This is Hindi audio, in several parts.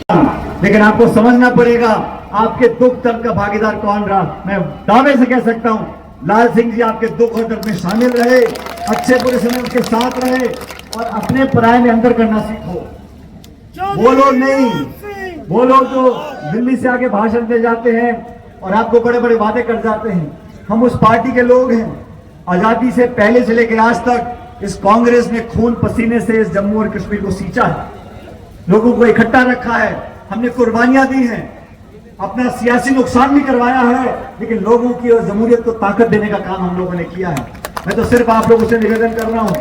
लेकिन आपको समझना पड़ेगा आपके दुख दर्द का भागीदार कौन रहा। मैं दावे से कह सकता हूं लाल सिंह जी आपके दुख और दर्द में शामिल रहे, अच्छे बुरे समय उसके साथ रहे और अपने पराये में अंदर करना सीखो। वो लोग नहीं, वो लोग जो दिल्ली से आके भाषण दे जाते हैं और आपको बड़े बड़े वादे कर जाते हैं, हम उस पार्टी के लोग हैं। आजादी से पहले से लेकर आज तक इस कांग्रेस ने खून पसीने से इस जम्मू और कश्मीर को सींचा है, लोगों को इकट्ठा रखा है, हमने कुर्बानियां दी हैं, अपना सियासी नुकसान भी करवाया है, लेकिन लोगों की और जमहूरियत को ताकत देने का काम हम लोगों ने किया है। मैं तो सिर्फ आप लोगों से निवेदन कर रहा हूं,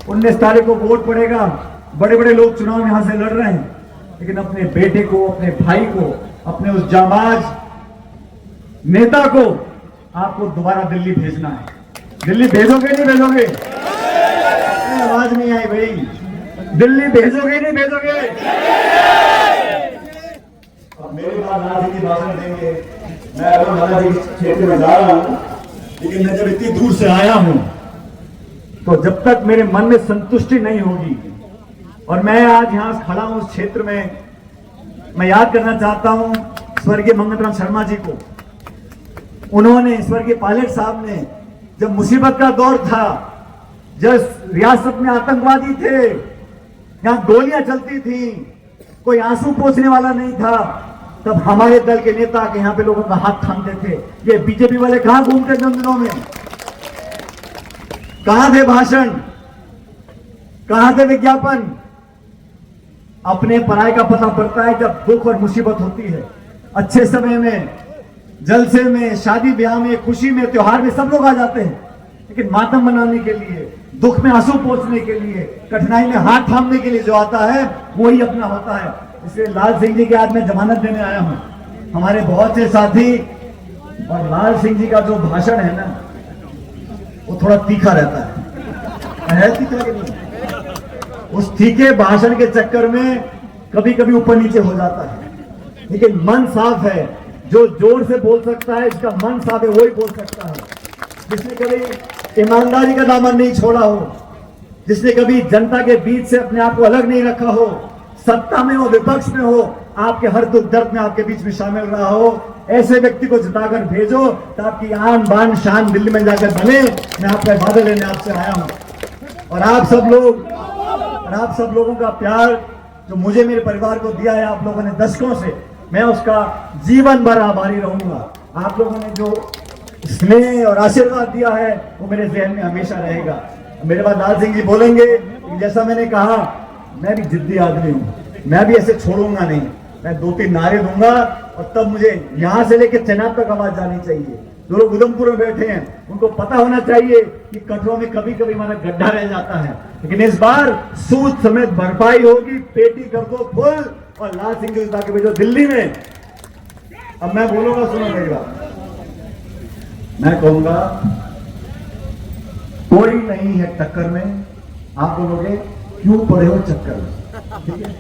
19 तारीख को वोट पड़ेगा, बड़े बड़े लोग चुनाव यहां से लड़ रहे हैं, लेकिन अपने बेटे को, अपने भाई को, अपने उस जाबाज नेता को आपको दोबारा दिल्ली भेजना है। दिल्ली भेजोगे नहीं भेजोगे? आवाज नहीं आई भाई, दिल्ली भेजोगे नहीं भेजोगे? अब मेरे बाद लाला जी भाषण देंगे, मैं अगर लाला जी क्षेत्र में जा रहा हूं, लेकिन मैं जब इतनी दूर से आया हूं तो जब तक मेरे मन में संतुष्टि नहीं होगी, और मैं आज यहां खड़ा हूं उस क्षेत्र में, मैं याद करना चाहता हूं स्वर्गीय मंगल राम शर्मा जी को। उन्होंने, स्वर्गीय पायलट साहब ने, जब मुसीबत का दौर था, जब रियासत में आतंकवादी थे, यहां गोलियां चलती थी, कोई आंसू पोंछने वाला नहीं था, तब हमारे दल के नेता के यहां पे लोगों का हाथ थामते थे। ये बीजेपी वाले कहां घूमते थे उन दिनों में? कहां थे भाषण, कहां थे विज्ञापन? अपने पराये का पता पड़ता है जब दुख और मुसीबत होती है। अच्छे समय में, जलसे में, शादी ब्याह में, खुशी में, त्योहार में सब लोग आ जाते हैं, लेकिन मातम मनाने के लिए, दुख में आंसू पोंछने के लिए, कठिनाई में हाथ थामने के लिए जो आता है वही अपना होता है। इसलिए लाल सिंह जी की आज मैं जमानत देने आया हूं। हमारे बहुत से साथी, और लाल सिंह जी का जो भाषण है ना, वो थोड़ा तीखा रहता है तीखा कि नहीं? उस तीखे भाषण के चक्कर में कभी कभी ऊपर नीचे हो जाता है, लेकिन मन साफ है। जो जोर से बोल सकता है, इसका मन साफ है, वही बोल सकता है। जिसने कभी ईमानदारी का दामन नहीं छोड़ा हो, जिसने कभी जनता के बीच से अपने आप को अलग नहीं रखा हो, सत्ता में हो, विपक्ष में हो, आपके हर दुख दर्द में आपके बीच में शामिल रहा हो, ऐसे व्यक्ति को जिताकर भेजो तो आपकी आन बान शान दिल्ली में जाकर बने। मैं आपका वादा लेने आपसे आया हूं, और आप सब लोगों का प्यार जो मुझे, मेरे परिवार को दिया है आप लोगों ने दशकों से, मैं उसका जीवन भर आभारी रहूंगा। आप लोगों ने जो स्नेह और आशीर्वाद दिया है वो मेरे जहन में हमेशा रहेगा। मेरे बाद लाल सिंह जी बोलेंगे, जैसा मैंने कहा, मैं भी जिद्दी आदमी हूं, मैं भी ऐसे छोड़ूंगा नहीं, मैं 2-3 नारे दूंगा और तब मुझे यहां से लेकर चेनाब तक आवाज जानी चाहिए। जो लोग उधमपुर में बैठे हैं उनको पता होना चाहिए कि कटवा में कभी कभी हमारा गड्ढा रह जाता है, लेकिन इस बार सूद समेत भरपाई होगी, पेटी कर दो फुल, और लाल सिंह जी जाके भेजो दिल्ली में। अब मैं बोलूंगा, सुनो मेरी बात, मैं कहूंगा कोई नहीं है टक्कर में, आप बोलोगे क्यों पड़े हो चक्कर में, ठीक है?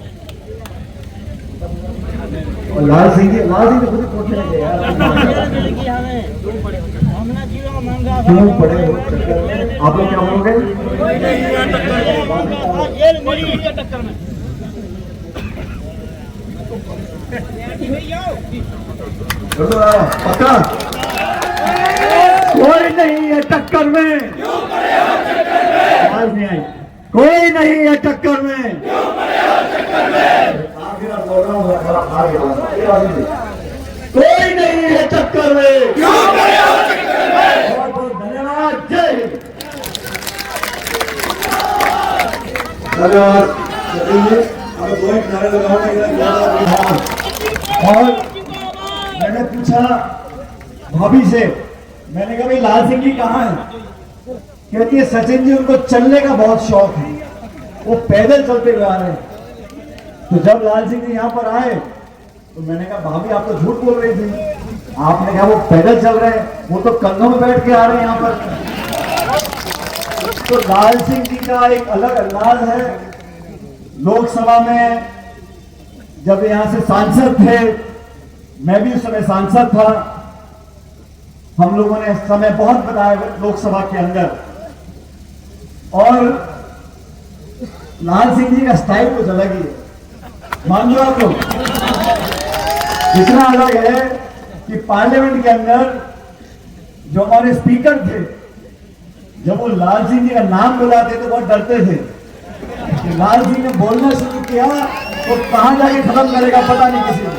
और लाल सिंह जी खुद ही पूछने लगे यार, क्यों पड़े हो चक्कर में, आप लोग क्या बोलोगे? पक्का कोई नहीं है टक्कर में, आवाज नहीं आई, कोई नहीं है टक्कर में, कोई नहीं है टक्कर में। बहुत बहुत धन्यवाद, जय हिंद। धन्यवाद। और मैंने पूछा भाभी से, मैंने कहा भाई लाल सिंह जी कहाँ हैं? कहती है सचिन जी उनको चलने का बहुत शौक है, वो पैदल चलते हुए आ रहे हैं। तो जब लाल सिंह जी यहाँ पर आए तो मैंने कहा भाभी आप तो झूठ बोल रही थी, आपने कहा वो पैदल चल रहे हैं, वो तो कंधों में बैठ के आ रहे हैं यहाँ पर। तो लाल सिंह जी का एक अलग अंदाज है। लोकसभा में जब यहाँ से सांसद थे, मैं भी उस समय सांसद था, हम लोगों ने समय बहुत बताया लोकसभा के अंदर, और लाल सिंह जी का स्टाइल कुछ अलग ही है, मान लो आप लोग। इतना अलग है कि पार्लियामेंट के अंदर जो हमारे स्पीकर थे, जब वो लाल सिंह जी का नाम बुलाते तो बहुत डरते थे कि लाल सिंह ने बोलना शुरू किया तो कहां जाके खत्म करेगा पता नहीं किसी को।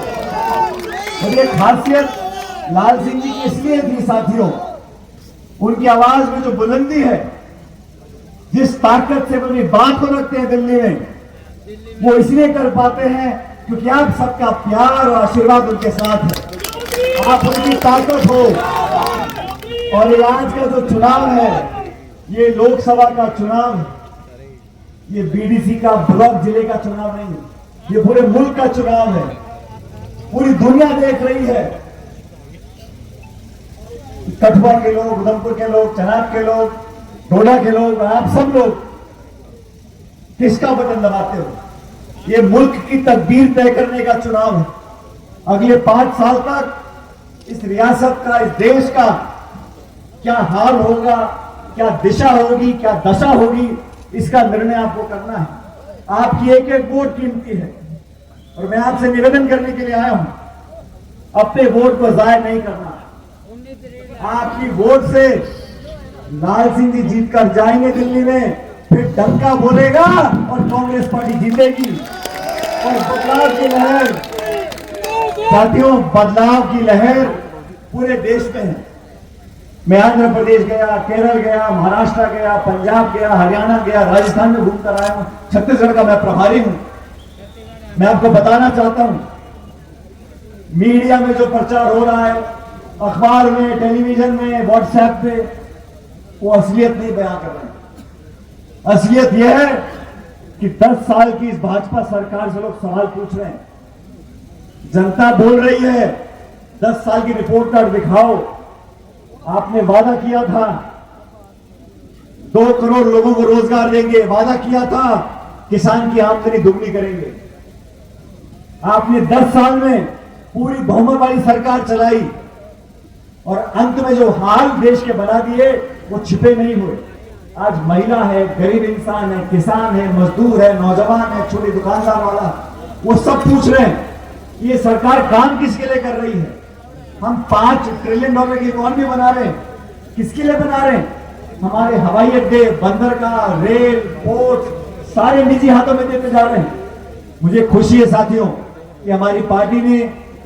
और ये खासियत लाल सिंह जी की इसलिए थी साथियों, उनकी आवाज में जो बुलंदी है, जिस ताकत से वो अपनी बात को रखते हैं दिल्ली में, वो इसलिए कर पाते हैं क्योंकि आप सबका प्यार और आशीर्वाद उनके साथ है, आप उनकी ताकत हो। और ये आज का जो चुनाव है, ये लोकसभा का चुनाव है, ये बीडीसी का ब्लॉक जिले का चुनाव नहीं है, ये पूरे मुल्क का चुनाव है। पूरी दुनिया देख रही है, कठुआ के लोग, उधमपुर के लोग, चनाब के लोग, डोडा के लोग, आप सब लोग किसका बटन दबाते हो। ये मुल्क की तकदीर तय करने का चुनाव है। अगले 5 साल तक इस रियासत का, इस देश का क्या हाल होगा, क्या दिशा होगी, क्या दशा होगी, इसका निर्णय आपको करना है। आपकी एक एक वोट कीमती है और मैं आपसे निवेदन करने के लिए आया हूं, अपने वोट को जाया नहीं करना। आपकी वोट से लाल सिंह जी जीत कर जाएंगे दिल्ली में, फिर डंका बोलेगा और कांग्रेस पार्टी जीतेगी और बदलाव की लहर, साथियों बदलाव की लहर पूरे देश में है। मैं आंध्र प्रदेश गया, केरल गया, महाराष्ट्र गया, पंजाब गया, हरियाणा गया, राजस्थान में घूमकर आया हूं, छत्तीसगढ़ का मैं प्रभारी हूं। मैं आपको बताना चाहता हूं, मीडिया में जो प्रचार हो रहा है, अखबार में, टेलीविजन में, व्हाट्सएप पे, वो असलियत नहीं बयां कर रहे हैं। असलियत यह है कि 10 साल की इस भाजपा सरकार से लोग सवाल पूछ रहे हैं, जनता बोल रही है 10 साल की रिपोर्ट कार्ड दिखाओ। आपने वादा किया था 2 करोड़ लोगों को रोजगार देंगे, वादा किया था किसान की आमदनी दुगनी करेंगे। आपने 10 साल में पूरी बहुमत वाली सरकार चलाई और अंत में जो हाल देश के बना दिए वो छिपे नहीं हुए। आज महिला है, गरीब इंसान है, किसान है, मजदूर है, नौजवान है, छोटी दुकानदार वाला, वो सब पूछ रहे हैं ये सरकार काम किसके लिए कर रही है। हम $5 ट्रिलियन की इकोनॉमी बना रहे हैं, किसके लिए बना रहे हैं। हमारे हवाई अड्डे, बंदरगाह, रेल, पोर्ट सारे निजी हाथों में देते जा रहे हैं। मुझे खुशी है साथियों कि हमारी पार्टी ने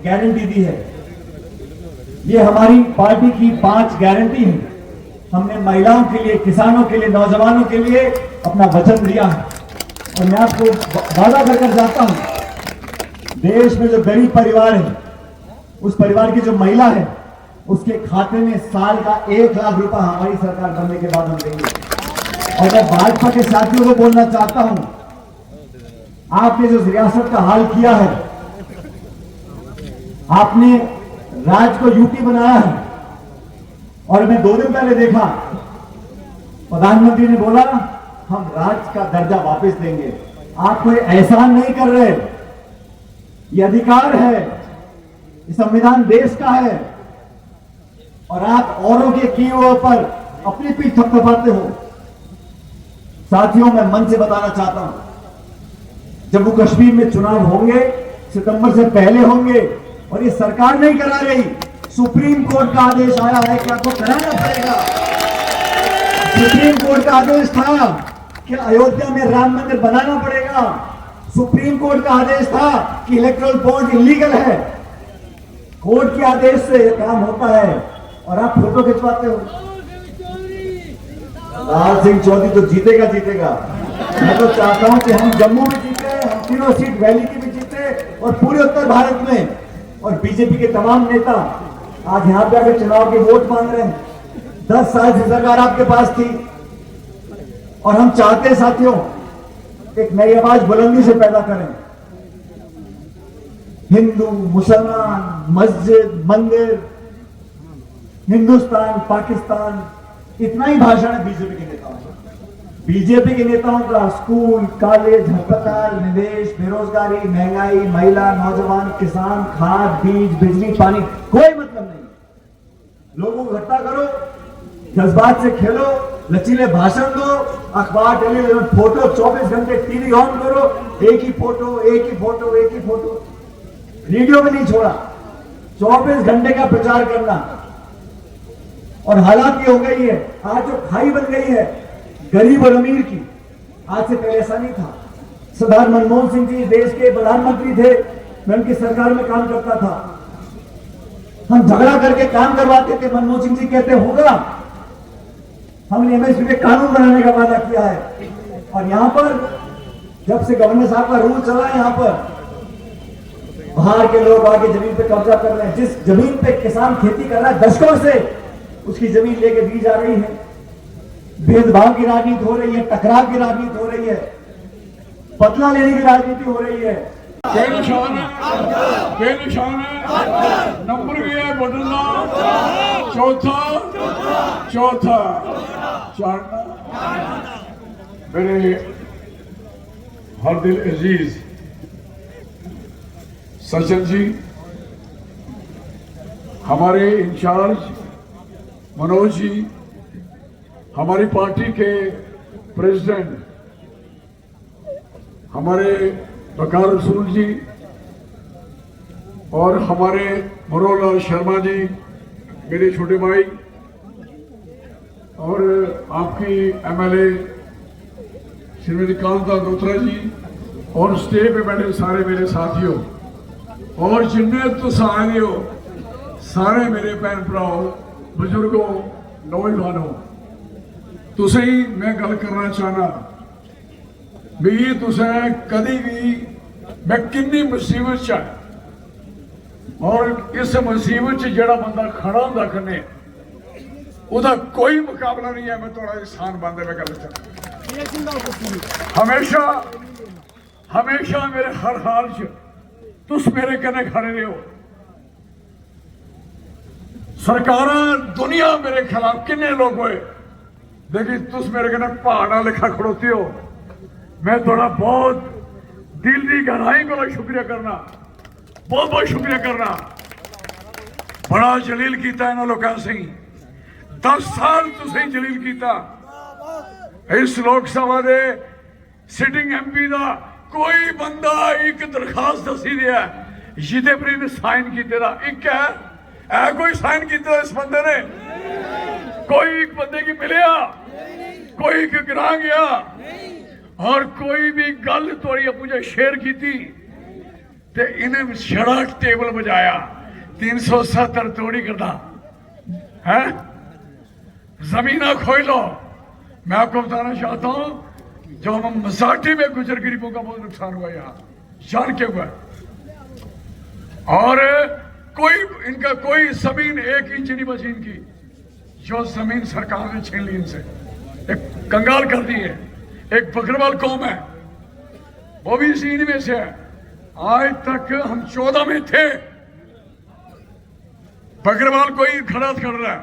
गारंटी दी है। ये हमारी पार्टी की 5 गारंटी है। हमने महिलाओं के लिए, किसानों के लिए, नौजवानों के लिए अपना वचन दिया है और मैं आपको वादा कर जाता हूं, देश में जो गरीब परिवार है, उस परिवार की जो महिला है, उसके खाते में साल का 1 लाख रुपए हमारी सरकार बनने के बाद हम देंगे। और मैं भाजपा के साथियों को बोलना चाहता हूं, आपने जो रियासत का हाल किया है, आपने राज्य को यूटी बनाया है और मैं 2 दिन पहले देखा प्रधानमंत्री ने बोला हम राज्य का दर्जा वापस देंगे। आप कोई एहसान नहीं कर रहे, ये अधिकार है, ये संविधान देश का है और आप औरों के किए हुए पर अपनी पीठ थपथपाते हो। साथियों मैं मन से बताना चाहता हूं, जम्मू कश्मीर में चुनाव होंगे, सितंबर से पहले होंगे और ये सरकार नहीं करा रही, सुप्रीम कोर्ट का आदेश आया है कि आपको कराना पड़ेगा। सुप्रीम कोर्ट का आदेश था कि अयोध्या में राम मंदिर बनाना पड़ेगा। सुप्रीम कोर्ट का आदेश था कि इलेक्ट्रल बॉन्ड इलीगल है। कोर्ट के आदेश से यह काम होता है और आप फोटो खिंचवाते हो। लाल सिंह चौधरी तो जीतेगा जीतेगा। मैं तो चाहता हूं कि हम जम्मू में जीते, हम तीनों सीट वैली की भी जीते और पूरे उत्तर भारत में। और बीजेपी के तमाम नेता आज यहां पे आकर चुनाव के वोट मांग रहे हैं। 10 साल से सरकार आपके पास थी और हम चाहते हैं साथियों एक नई आवाज बुलंदी से पैदा करें। हिंदू, मुसलमान, मस्जिद, मंदिर, हिंदुस्तान, पाकिस्तान, इतना ही भाषण है बीजेपी के नेताओं का। बीजेपी के नेताओं का स्कूल, कॉलेज, अस्पताल, निवेश, बेरोजगारी, महंगाई, महिला, नौजवान, किसान, खाद, बीज, बिजली, पानी, कोई मतलब नहीं। लोगों को इकट्ठा करो, जज्बात से खेलो, लचीले भाषण दो, अखबार, टेलीविजन, फोटो 24 घंटे टीवी ऑन करो, एक ही फोटो, एक ही फोटो, एक ही फोटो। रेडियो में नहीं छोड़ा, 24 घंटे का प्रचार करना, और हालात ये हो गई है आज जो खाई बन गई है गरीब और अमीर की, आज से पहले ऐसा नहीं था। सरदार मनमोहन सिंह जी देश के प्रधानमंत्री थे, मैं उनकी सरकार में काम करता था, हम झगड़ा करके काम करवाते थे। मनमोहन सिंह जी कहते होगा, हमने एमएसपी पे कानून बनाने का वादा किया है। और यहां पर जब से गवर्नर साहब का रूल चला है, यहां पर बाहर के लोग आके जमीन पे कब्जा कर रहे हैं। जिस जमीन पे किसान खेती कर रहा है दशकों से, उसकी जमीन लेके दी जा रही है। भेदभाव की राजनीति हो रही है, टकराव की राजनीति हो रही है, बदला लेने की राजनीति हो रही है। निशान है नंबर भी है बदलना, चौथा चाड़ना। मेरे हर दिल अजीज सचिन जी, हमारे इंचार्ज मनोज जी, हमारी पार्टी के प्रेसिडेंट हमारे बकार रसूल जी, और हमारे मनोहर शर्मा जी मेरे छोटे भाई, और आपकी एमएलए श्रीमती कांता दोत्रा जी, और स्टेज पे बैठे सारे मेरे साथियों, और जिन्ने तुस आए हो सारे मेरे भैन भराओ, बुजुर्गों, नौजवानों, तुसें मैं गल करना चाहना भी तुसें कभी भी मैं किन्नी मुसीबत च है, और इस मुसीबत च जेड़ा बंदा खड़ा होंदा कन्ने उदा कोई मुकाबला नहीं है। मैं थोड़ा इंसान बनदे में गल हमेशा हमेशा मेरे हर हाल च तुस मेरे कन्ने खड़े रहो। सरकारां दुनिया मेरे खिलाफ किन्ने लोग हुए, लेकिन तुस मेरे कन्ने पहाड़ा लिखा खड़ोते हो। मैं थोड़ा बहुत दिल की गहराई को शुक्रिया करना, बहुत बहुत शुक्रिया करना। बड़ा जलील किया इन्होंने लोगों से, 10 साल तुसें जलील किया। इस लोक सभा के सिटिंग MP का कोई बंदा एक दरखास्त दसी दिया जिदे पर इन्हें साइन किए दा एक है कोई साइन किया इस बंदे ने? कोई एक बंदे की मिलिया, कोई एक गिरा गया, और कोई भी गल थोड़ी मुझे शेयर की थी ते इन्हें छड़ा टेबल बजाया 370 तोड़ी करना है। जमीना खोई लो। मैं आपको बताना चाहता हूं, जो हम मसाटी में गुजर गरीबों का बहुत नुकसान हुआ यहाँ जान के हुआ, और कोई इनका कोई जमीन 1 इंच नहीं बची इनकी, जो जमीन सरकार ने छीन ली इनसे, एक कंगाल कर दी है। एक बकरवाल कौम है, वो भी इसी में से है। आज तक हम 14 में थे, बकरवाल कोई खड़ा कर रहा है।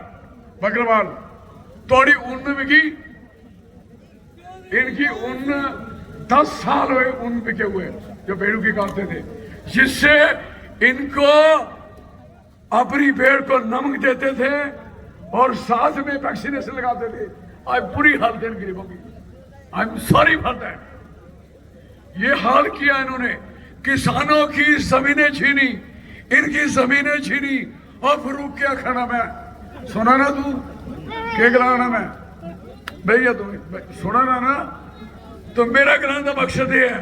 बकरवाल थोड़ी ऊन में बिकी, इनकी ऊन 10 साल हुए ऊन बिके हुए, जो भेड़ों की काटते थे, जिससे इनको अपनी भेड़ को नमक देते थे और साथ में वैक्सीनेशन लगाते थे। आज बुरी हालत है गरीबों की। I am sorry for that. ये हाल किया इन्होंने, किसानों की जमीनें छीनी, इनकी जमीनें छीनी, और फरूक क्या खाना मैं सुना ना, तू क्या गिलाना मैं भैया, तू सुना ना, तो मेरा गिलाने का मकसद ये है।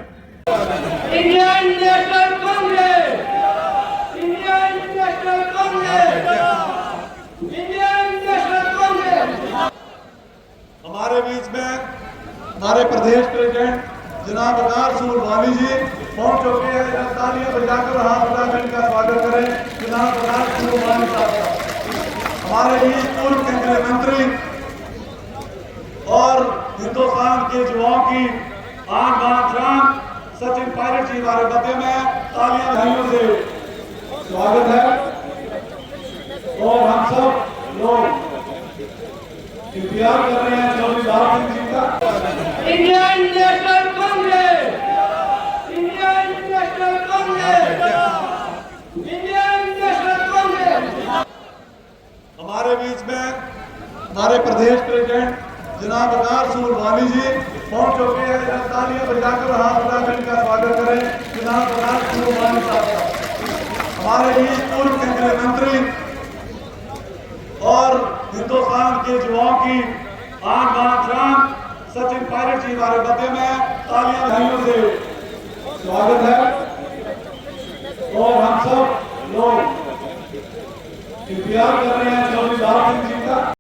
Indian national Congress, Indian national Congress, Indian national Congress. हमारे बीच में हमारे प्रदेश प्रेसिडेंट जनाब बकार रसूल वाली जी पहुंच चुके हैं। तालियां बजाकर हाथ उठाकर इनका स्वागत करें जनाब बकार रसूल वाली साहब का। हमारे बीच पूर्व केंद्रीय मंत्री और हिंदुस्तान के युवाओं की आन बान शान सचिन पायलट जी हमारे मध्य में, तालियां भाइयों से स्वागत है। और हम सब लोग इंतजार कर रहे हैं चौधरी लाल सिंह जी का। Indian national Congress, Indian national Congress, Indian national Congress. हमारे बीच में हमारे प्रदेश प्रेसिडेंट जनाब बकार रसूल वाली जी पहुंच चुके हैं। तालियां बजाकर हाथ उठाकर इनका स्वागत करें जनाब बकार रसूल वाली साहब का। हमारे बीच पूर्व केंद्रीय मंत्री और हिंदुस्तान के युवाओं की आन बान शान सचिन पायलट जी हमारे मध्य में तालियां भाइयों से स्वागत है। और हम सब लोग इंतजार कर रहे हैं